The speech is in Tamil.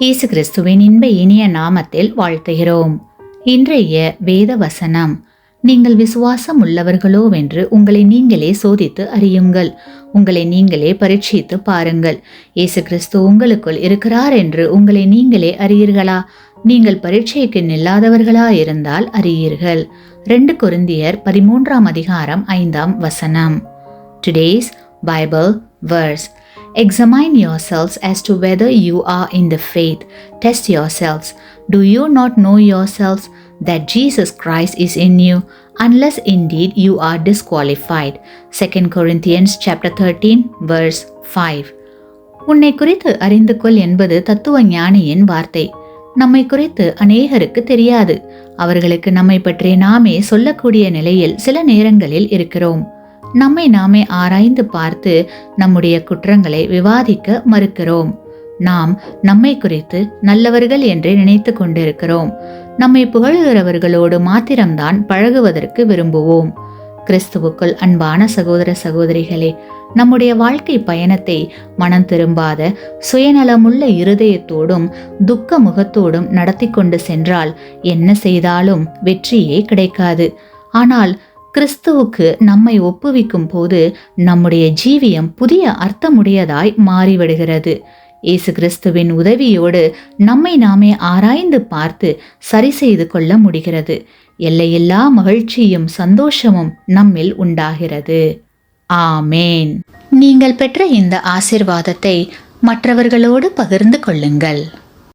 இயேசு கிறிஸ்துவின் இன்ப இனிய நாமத்தில் வாழ்த்துகிறோம். இன்றைய வேத வசனம்: நீங்கள் விசுவாசம் உள்ளவர்களோவென்று உங்களை நீங்களே சோதித்து அறியுங்கள், உங்களை நீங்களே பரீட்சித்து பாருங்கள். இயேசு கிறிஸ்து உங்களுக்குள் இருக்கிறார் என்று உங்களை நீங்களே அறியீர்களா? நீங்கள் பரீட்சைக்கு நில்லாதவர்களா இருந்தால் அறியீர்கள். 2 கொரிந்தியர் 13:5. Today's Bible verse: Examine yourselves as to whether you are in the faith. Test yourselves. Do you not know yourselves that Jesus Christ is in you, unless indeed you are disqualified? 2 Corinthians chapter 13 verse 5. உன்னை குறித்து அறிந்து கொள் என்பது தத்துவ ஞானியின் வார்த்தை. நம்மை குறித்து அநேகருக்கு தெரியாது. அவர்களுக்கு நம்மை பற்றி நாமே சொல்லக்கூடிய நிலையில் சில நேரங்களில் இருக்கிறோம். நம்மை நாமே ஆராய்ந்து பார்த்து நம்முடைய குற்றங்களை விவாதிக்க மறுக்கிறோம். நாம் நம்மை குறித்து நல்லவர்கள் என்று நினைத்து கொண்டிருக்கிறோம். நம்மை புகழுகிறவர்களோடு மாத்திரம்தான் பழகுவதற்கு விரும்புவோம். கிறிஸ்துவுக்குள் அன்பான சகோதர சகோதரிகளே, நம்முடைய வாழ்க்கை பயணத்தை மனம் திரும்பாத சுயநலமுள்ள இருதயத்தோடும் துக்க முகத்தோடும் நடத்தி கொண்டு சென்றால் என்ன செய்தாலும் வெற்றியே கிடைக்காது. ஆனால் கிறிஸ்துவுக்கு நம்மை ஒப்புவிக்கும் போது நம்முடைய ஜீவியம் புதிய அர்த்தமுடையதாய் மாறிவிடுகிறது. இயேசு கிறிஸ்துவின் உதவியோடு நம்மை நாமே ஆராய்ந்து பார்த்து சரி செய்து கொள்ள முடிகிறது. எல்லையில்லா மகிழ்ச்சியும் சந்தோஷமும் நம்மில் உண்டாகிறது. ஆமேன். நீங்கள் பெற்ற இந்த ஆசீர்வாதத்தை மற்றவர்களோடு பகிர்ந்து கொள்ளுங்கள்.